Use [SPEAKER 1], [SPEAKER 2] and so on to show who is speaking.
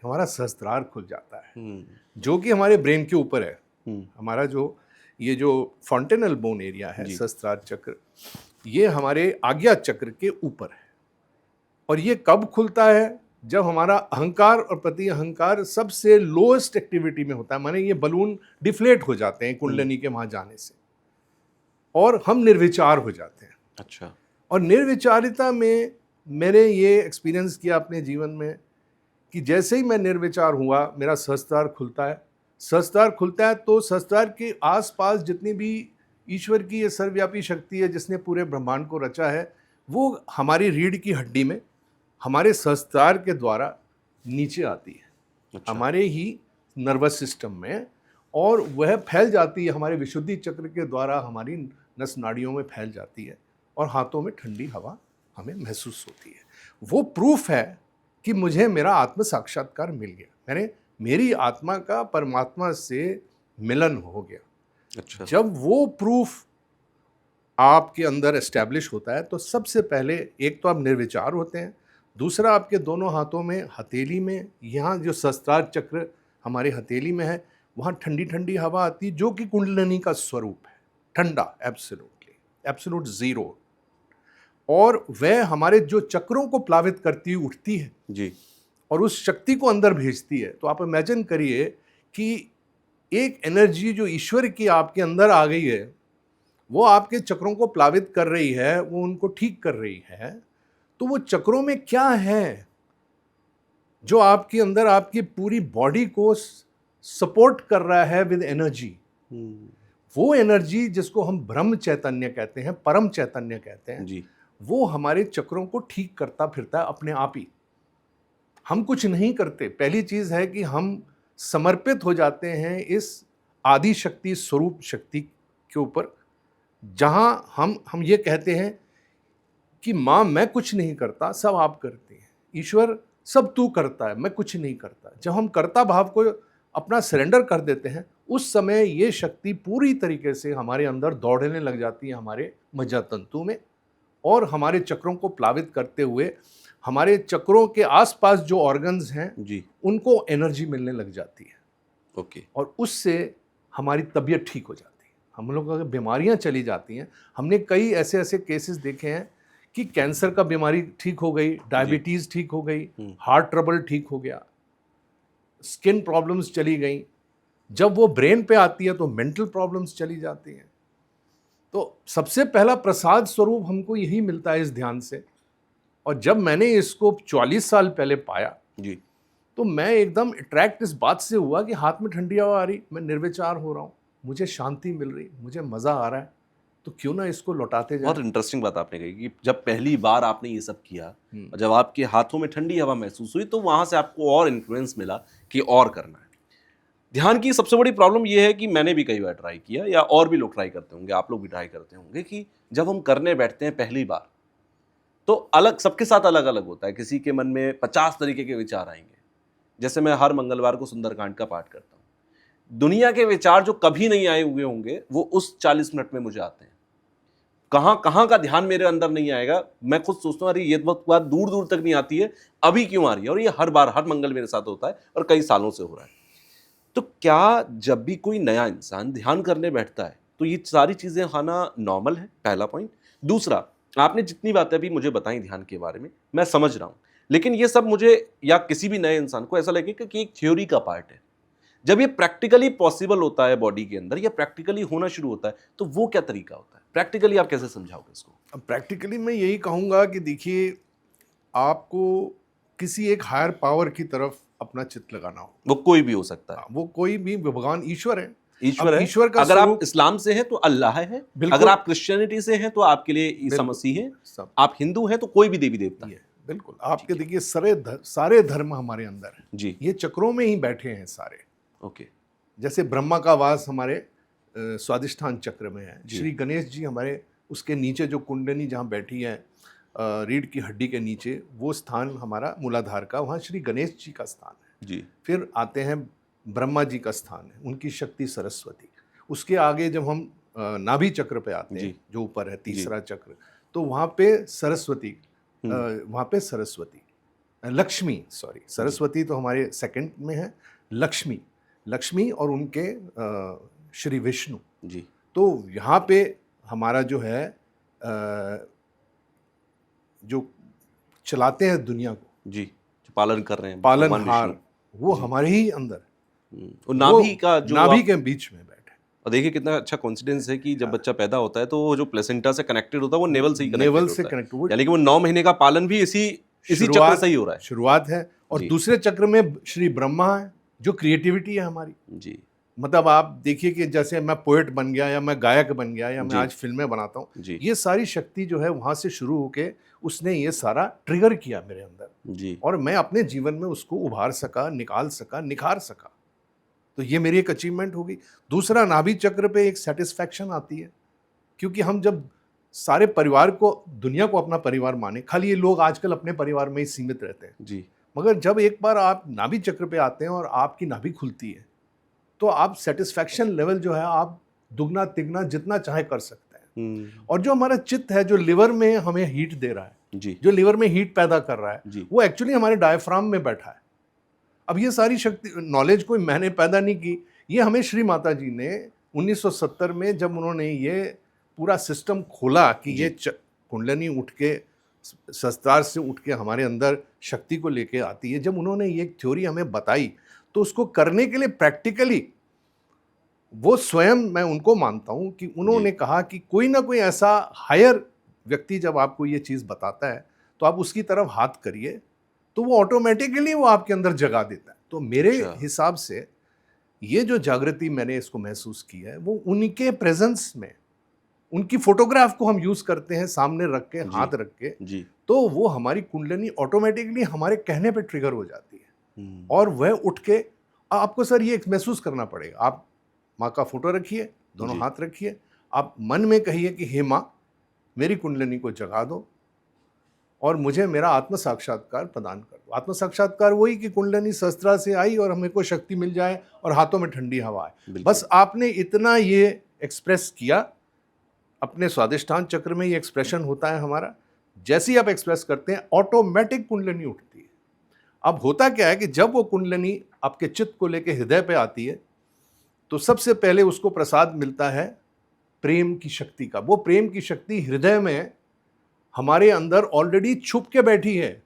[SPEAKER 1] हमारा सहस्त्रार खुल जाता है, जो कि हमारे ब्रेन के ऊपर है। हमारा जो फॉन्टेनल बोन एरिया है, सहस्त्रार चक्र, ये हमारे आज्ञा चक्र के ऊपर है। और ये कब खुलता है? जब हमारा अहंकार और प्रति अहंकार सबसे लोएस्ट एक्टिविटी में होता है, माने ये बलून डिफ्लेट हो जाते हैं कुंडलिनी के वहां जाने से, और हम निर्विचार हो जाते हैं।
[SPEAKER 2] अच्छा।
[SPEAKER 1] और निर्विचारिता में मैंने ये एक्सपीरियंस किया अपने जीवन में कि जैसे ही मैं निर्विचार हुआ, मेरा सहस्त्रार खुलता है। सहस्त्रार खुलता है तो सहस्त्रार के आसपास जितनी भी ईश्वर की ये सर्वव्यापी शक्ति है जिसने पूरे ब्रह्मांड को रचा है, वो हमारी रीढ़ की हड्डी में हमारे सहस्त्रार के द्वारा नीचे आती है। अच्छा। हमारे ही नर्वस सिस्टम में, और वह फैल जाती है हमारे विशुद्धि चक्र के द्वारा, हमारी नस नाड़ियों में फैल जाती है और हाथों में ठंडी हवा हमें महसूस होती है। वो प्रूफ है कि मुझे मेरा आत्म साक्षात्कार मिल गया, मेरी आत्मा का परमात्मा से मिलन हो गया। अच्छा। जब वो प्रूफ आपके अंदर एस्टैब्लिश होता है तो सबसे पहले एक तो आप निर्विचार होते हैं, दूसरा आपके दोनों हाथों में, हथेली में, यहाँ जो सहस्त्रार चक्र हमारे हथेली में है, वहाँ ठंडी ठंडी हवा आती है जो कि कुंडलिनी का स्वरूप है, ठंडा, एब्सोल्यूट जीरो। और वह हमारे जो चक्रों को प्लावित करती हुई उठती है जी, और उस शक्ति को अंदर भेजती है। तो आप इमेजिन करिए कि एक एनर्जी जो ईश्वर की आपके अंदर आ गई है, वो आपके चक्रों को प्लावित कर रही है, वो उनको ठीक कर रही है। तो वो चक्रों में क्या है जो आपके अंदर आपकी पूरी बॉडी को सपोर्ट कर रहा है विद एनर्जी? वो एनर्जी जिसको हम ब्रह्म चैतन्य कहते हैं, परम चैतन्य कहते हैं जी, वो हमारे चक्रों को ठीक करता फिरता है अपने आप ही। हम कुछ नहीं करते। पहली चीज है कि हम समर्पित हो जाते हैं इस आदि शक्ति स्वरूप शक्ति के ऊपर, जहां हम ये कहते हैं कि मां मैं कुछ नहीं करता, सब आप करते हैं। ईश्वर सब तू करता है, मैं कुछ नहीं करता। जब हम कर्ता भाव को अपना सरेंडर कर देते हैं, उस समय ये शक्ति पूरी तरीके से हमारे अंदर दौड़ने लग जाती है, हमारे मज्जा तंतु में, और हमारे चक्रों को प्लावित करते हुए हमारे चक्रों के आसपास जो ऑर्गन्स हैं जी, उनको एनर्जी मिलने लग जाती है। ओके। और उससे हमारी तबीयत ठीक हो जाती है, हम लोग अगर बीमारियां चली जाती हैं। हमने कई ऐसे ऐसे केसेस देखे हैं कि कैंसर का बीमारी ठीक हो गई, डायबिटीज ठीक हो गई, हार्ट ट्रबल ठीक हो गया, स्किन प्रॉब्लम्स चली गई। जब वो ब्रेन पे आती है तो मेंटल प्रॉब्लम्स चली जाती हैं। तो सबसे पहला प्रसाद स्वरूप हमको यही मिलता है इस ध्यान से। और जब मैंने इसको 44 साल पहले पाया जी, तो मैं एकदम अट्रैक्ट इस बात से हुआ कि हाथ में ठंडी हवा आ रही, मैं निर्विचार हो रहा हूँ, मुझे शांति मिल रही, मुझे मजा आ रहा है, तो क्यों ना इसको लौटाते जाए।
[SPEAKER 2] बहुत इंटरेस्टिंग बात आपने कही कि जब पहली बार आपने ये सब किया और जब आपके हाथों में ठंडी हवा महसूस हुई, तो वहां से आपको और इन्फ्लुएंस मिला कि और करना है। ध्यान की सबसे बड़ी प्रॉब्लम यह है कि मैंने भी कई बार ट्राई किया, या और भी लोग ट्राई करते होंगे, आप लोग भी ट्राई करते होंगे, कि जब हम करने बैठते हैं पहली बार तो अलग, सबके साथ अलग अलग होता है। किसी के मन में 50 तरीके के विचार आएंगे। जैसे मैं हर मंगलवार को सुंदरकांड का पाठ करता हूं, दुनिया के विचार जो कभी नहीं आए हुए होंगे वो उस 40 मिनट में मुझे आते हैं। कहां का ध्यान मेरे अंदर नहीं आएगा, मैं खुद सोचता हूं अरे ये बात दूर दूर तक नहीं आती है, अभी क्यों आ रही है? और ये हर बार, हर मंगल मेरे साथ होता है और कई सालों से हो रहा है। तो क्या जब भी कोई नया इंसान ध्यान करने बैठता है तो ये सारी चीजें आना नॉर्मल है? पहला पॉइंट। दूसरा, आपने जितनी बातें अभी मुझे बताई ध्यान के बारे में, मैं समझ रहा हूं, लेकिन ये सब मुझे या किसी भी नए इंसान को ऐसा लगेगा कि एक थ्योरी का पार्ट है। जब ये प्रैक्टिकली पॉसिबल होता है बॉडी के अंदर, या प्रैक्टिकली होना शुरू होता है, तो वो क्या तरीका होता है? प्रैक्टिकली आप कैसे समझाओगे इसको?
[SPEAKER 1] अब प्रैक्टिकली मैं यही कहूंगा कि देखिए, आपको किसी एक हायर पावर की तरफ अपना चित्त लगाना हो।
[SPEAKER 2] वो कोई भी हो सकता है,
[SPEAKER 1] वो कोई भी, भगवान ईश्वर है।
[SPEAKER 2] ईश्वर है।
[SPEAKER 1] ईश्वर का
[SPEAKER 2] अगर आप इस्लाम से हैं तो अल्लाह है, अगर आप क्रिश्चियनिटी से हैं तो आपके लिए ईसा मसीह है, आप हिंदू हैं तो कोई भी देवी देवता है।
[SPEAKER 1] बिल्कुल। आपके देखिए सारे धर्म हमारे अंदर है
[SPEAKER 2] जी,
[SPEAKER 1] ये चक्रों में ही बैठे हैं सारे।
[SPEAKER 2] ओके।
[SPEAKER 1] जैसे ब्रह्मा का वास हमारे स्वादिष्ठान चक्र में है, श्री गणेश जी हमारे उसके नीचे जो कुंडली जहाँ बैठी है रीढ़ की हड्डी के नीचे, वो स्थान हमारा मूलाधार का, वहाँ श्री गणेश जी का स्थान है जी। फिर आते हैं ब्रह्मा जी का स्थान है, उनकी शक्ति सरस्वती। उसके आगे जब हम नाभि चक्र पे आते हैं, जो ऊपर है तीसरा चक्र, तो वहाँ पे सरस्वती, लक्ष्मी, सॉरी, सरस्वती तो हमारे सेकंड में है, लक्ष्मी, लक्ष्मी और उनके श्री विष्णु।
[SPEAKER 2] जी
[SPEAKER 1] तो यहाँ पे हमारा जो है जो चलाते हैं दुनिया को,
[SPEAKER 2] जी, जो पालन कर रहे हैं भगवान
[SPEAKER 1] पालनहार,
[SPEAKER 2] विष्णु।
[SPEAKER 1] वो
[SPEAKER 2] जी।
[SPEAKER 1] हमारे ही अंदर,
[SPEAKER 2] और नाभि का जो
[SPEAKER 1] नाभि
[SPEAKER 2] आप-
[SPEAKER 1] के बीच में बैठे।
[SPEAKER 2] और देखिए कितना अच्छा कोइंसिडेंस है कि जब बच्चा पैदा होता है तो वो जो प्लेसेंटा से कनेक्टेड होता है वो नेवल से ही कनेक्टेड
[SPEAKER 1] नेवल
[SPEAKER 2] होता
[SPEAKER 1] से
[SPEAKER 2] है।
[SPEAKER 1] कनेक्ट, वो
[SPEAKER 2] यानी कि वो 9 महीने का पालन भी इसी चक्र से ही हो रहा है।
[SPEAKER 1] शुरुआत है। और
[SPEAKER 2] जी।
[SPEAKER 1] दूसरे चक्र में श्री ब्रह्मा है, जो क्रिएटिविटी है हमारी।
[SPEAKER 2] जी
[SPEAKER 1] मतलब आप देखिए कि जैसे मैं पोएट बन गया या मैं गायक बन गया या मैं
[SPEAKER 2] जी।
[SPEAKER 1] आज फिल्में बनाता हूँ,
[SPEAKER 2] जी
[SPEAKER 1] ये सारी शक्ति जो है वहाँ से शुरू होके उसने ये सारा ट्रिगर किया मेरे अंदर,
[SPEAKER 2] जी
[SPEAKER 1] और मैं अपने जीवन में उसको उभार सका, निकाल सका, निखार सका। तो ये मेरी एक अचीवमेंट होगी। दूसरा, नाभि चक्र पे एक सेटिस्फैक्शन आती है, क्योंकि हम जब सारे परिवार को, दुनिया को अपना परिवार माने, खाली ये लोग आजकल अपने परिवार में ही सीमित रहते हैं,
[SPEAKER 2] जी
[SPEAKER 1] मगर जब एक बार आप नाभि चक्र पे आते हैं और आपकी नाभि खुलती है, तो आप सेटिस्फैक्शन लेवल जो है आप दुगना तिगना जितना चाहे कर सकते हैं। और जो हमारा चित्त है, जो लिवर में हमें हीट दे रहा है,
[SPEAKER 2] जी
[SPEAKER 1] जो लिवर में हीट पैदा कर रहा है,
[SPEAKER 2] जी
[SPEAKER 1] वो एक्चुअली हमारे डायफ्राम में बैठा है। अब ये सारी शक्ति, नॉलेज कोई मैंने पैदा नहीं की, ये हमें श्री माता जी ने 1970 में जब उन्होंने ये पूरा सिस्टम खोला कि ये कुंडलिनी उठ के सस्तार से उठ के हमारे अंदर शक्ति को लेके आती है, जब उन्होंने ये थ्योरी हमें बताई, तो उसको करने के लिए प्रैक्टिकली वो स्वयं, मैं उनको मानता हूं कि उन्होंने कहा कि कोई ना कोई ऐसा हायर व्यक्ति जब आपको ये चीज़ बताता है तो आप उसकी तरफ हाथ करिए, तो वो ऑटोमेटिकली वो आपके अंदर जगा देता है। तो मेरे हिसाब से ये जो जागृति मैंने इसको महसूस की है, वो उनके प्रेजेंस में, उनकी फोटोग्राफ को हम यूज करते हैं सामने रख के, हाथ रख के,
[SPEAKER 2] जी
[SPEAKER 1] तो वो हमारी कुंडलिनी ऑटोमेटिकली हमारे कहने पे ट्रिगर हो जाती है, और वह उठ के, आपको सर ये महसूस करना पड़ेगा, आप माँ का फोटो रखिए, दोनों हाथ रखिए, आप मन में कहिए कि हे माँ, मेरी कुंडलिनी को जगा दो और मुझे मेरा आत्म साक्षात्कार प्रदान कर दो। आत्म साक्षात्कार वही कि कुंडलिनी शस्त्रा से आई और हमें को शक्ति मिल जाए और हाथों में ठंडी हवा आए। बस आपने इतना ये एक्सप्रेस किया, अपने स्वादिष्ठान चक्र में ये एक्सप्रेशन होता है हमारा, जैसे ही आप एक्सप्रेस करते हैं ऑटोमेटिक कुंडलिनी उठती है। अब होता क्या है कि जब वो कुंडलिनी आपके चित्त को लेके हृदय पे आती है, तो सबसे पहले उसको प्रसाद मिलता है प्रेम की शक्ति का। वो प्रेम की शक्ति हृदय में हमारे अंदर ऑलरेडी छुप के बैठी है,